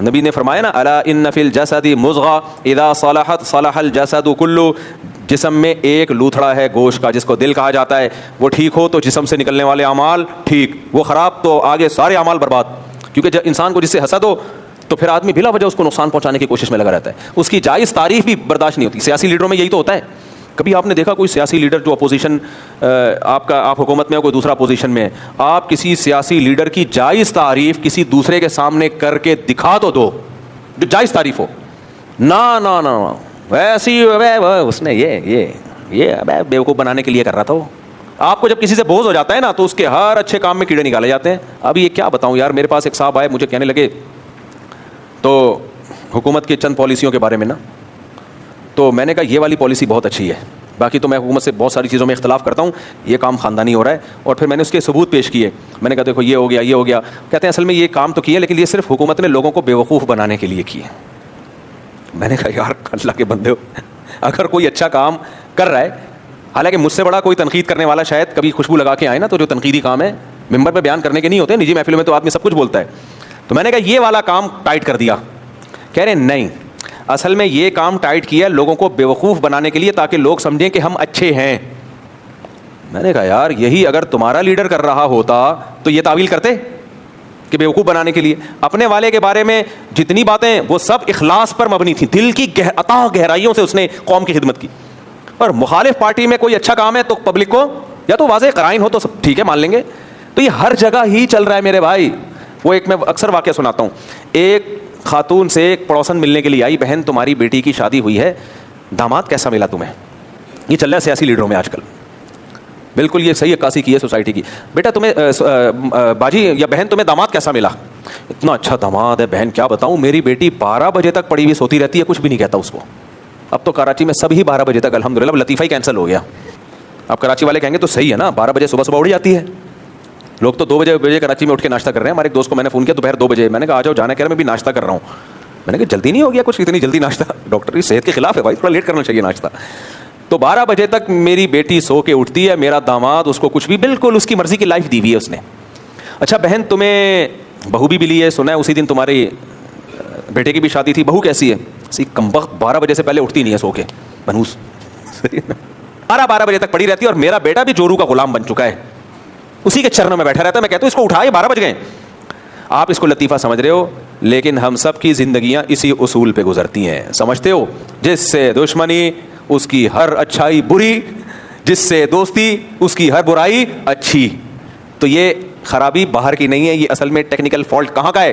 نبی نے فرمایا نا الا ان فی الجسد مضغہ اذا صلحت صلح الجسد کلہ، جسم میں ایک لوتھڑا ہے گوشت کا جس کو دل کہا جاتا ہے، وہ ٹھیک ہو تو جسم سے نکلنے والے اعمال ٹھیک، وہ خراب تو آگے سارے اعمال برباد. کیونکہ جب انسان کو جس سے حسد ہو تو پھر آدمی بلا وجہ اس کو نقصان پہنچانے کی کوشش میں لگا رہتا ہے، اس کی جائز تعریف بھی برداشت نہیں ہوتی. سیاسی لیڈروں میں یہی تو ہوتا ہے. کبھی آپ نے دیکھا کوئی سیاسی لیڈر جو اپوزیشن، آپ حکومت میں ہو، کوئی دوسرا اپوزیشن میں ہے، آپ کسی سیاسی لیڈر کی جائز تعریف کسی دوسرے کے سامنے کر کے دکھا تو دو جو جائز تعریف ہو. نہ ویسی اس نے یہ بیوقوف بنانے کے لیے کر رہا تھا. وہ آپ کو جب کسی سے بوجھ ہو جاتا ہے نا تو اس کے ہر اچھے کام میں کیڑے نکالے جاتے ہیں. اب یہ کیا بتاؤں یار، میرے پاس ایک صاحب آئے مجھے کہنے لگے تو حکومت کی چند پالیسیوں کے بارے میں نا، تو میں نے کہا یہ والی پالیسی بہت اچھی ہے، باقی تو میں حکومت سے بہت ساری چیزوں میں اختلاف کرتا ہوں، یہ کام خاندانی ہو رہا ہے. اور پھر میں نے اس کے ثبوت پیش کیے. میں نے کہا دیکھو یہ ہو گیا. کہتے ہیں اصل میں یہ کام تو کیا لیکن یہ صرف حکومت نے لوگوں کو بیوقوف بنانے کے لیے کیے. میں نے کہا یار اللہ کے بندے ہو، اگر کوئی اچھا کام کر رہا ہے، حالانکہ مجھ سے بڑا کوئی تنقید کرنے والا شاید کبھی خوشبو لگا کے آئے نا، تو جو تنقیدی کام ہے ممبر پہ بیان کرنے کے نہیں ہوتے، نجی محفلوں میں تو آدمی سب کچھ بولتا ہے. تو میں نے کہا یہ والا کام ٹائٹ کر دیا. کہہ رہے نہیں، اصل میں یہ کام ٹائٹ کیا لوگوں کو بیوقوف بنانے کے لیے تاکہ لوگ سمجھیں کہ ہم اچھے ہیں. میں نے کہا یار یہی اگر تمہارا لیڈر کر رہا ہوتا تو یہ تعویل کرتے کہ بیوقوف بنانے کے لیے. اپنے والے کے بارے میں جتنی باتیں وہ سب اخلاص پر مبنی تھیں، دل کی عطا گہرائیوں سے اس نے قوم کی خدمت کی. اور مخالف پارٹی میں کوئی اچھا کام ہے تو پبلک کو یا تو واضح قرائن ہو تو سب ٹھیک ہے مان لیں گے. تو یہ ہر جگہ ہی چل رہا ہے میرے بھائی. وہ ایک میں اکثر واقعہ سناتا ہوں. ایک خاتون سے ایک پڑوسن ملنے کے لیے آئی، بہن تمہاری بیٹی کی شادی ہوئی ہے، داماد کیسا ملا تمہیں؟ یہ چل رہا ہے سیاسی لیڈروں میں آج کل. بالکل یہ صحیح عکاسی کی ہے سوسائٹی کی. بیٹا تمہیں باجی یا بہن تمہیں داماد کیسا ملا؟ اتنا اچھا داماد ہے بہن، کیا بتاؤں، میری بیٹی 12 بجے تک پڑی ہوئی سوتی رہتی ہے، کچھ بھی نہیں کہتا اس کو. اب تو کراچی میں سب ہی 12 بجے تک الحمدللہ، لطیفہ ہی کینسل ہو گیا. اب کراچی والے کہیں گے تو صحیح ہے نا، 12 بجے صبح اڑ جاتی ہے. لوگ تو 2 بجے کراچی میں اٹھ کے ناشتہ کر رہے ہیں. ہمارے ایک دوست کو میں نے فون کیا دوپہر 2 بجے، میں نے کہا آ جاؤ، جانا کہہ رہا میں بھی ناشتہ کر رہا ہوں. میں نے کہا جلدی نہیں ہو گیا کچھ، اتنی جلدی ناشتہ؟ ڈاکٹر کی صحت کے خلاف ہے بھائی، تھوڑا لیٹ کرنا چاہیے ناشتہ. تو 12 بجے تک میری بیٹی سو کے اٹھتی ہے، میرا داماد اس کو کچھ بھی، بالکل اس کی مرضی کی لائف دی ہوئی ہے اس نے. اچھا بہن تمہیں بہو بھی ملی ہے، سنا ہے اسی دن تمہاری بیٹے کی بھی شادی تھی، بہو کیسی ہے؟ اسی کمبخت 12 بجے سے پہلے اٹھتی نہیں ہے سو کے، بنوس 12 بجے تک پڑی رہتی ہے. اور میرا بیٹا بھی چورو کا غلام بن چکا ہے، اسی کے چرنوں میں بیٹھا رہتا ہے. میں کہتا ہوں اس کو اٹھا، یہ 12 بج گئے. آپ اس کو لطیفہ سمجھ رہے ہو لیکن ہم سب کی زندگیاں اسی اصول پہ گزرتی ہیں. سمجھتے ہو جس سے دشمنی اس کی ہر اچھائی بری، جس سے دوستی اس کی ہر برائی اچھی. تو یہ خرابی باہر کی نہیں ہے، یہ اصل میں ٹیکنیکل فالٹ کہاں کا ہے؟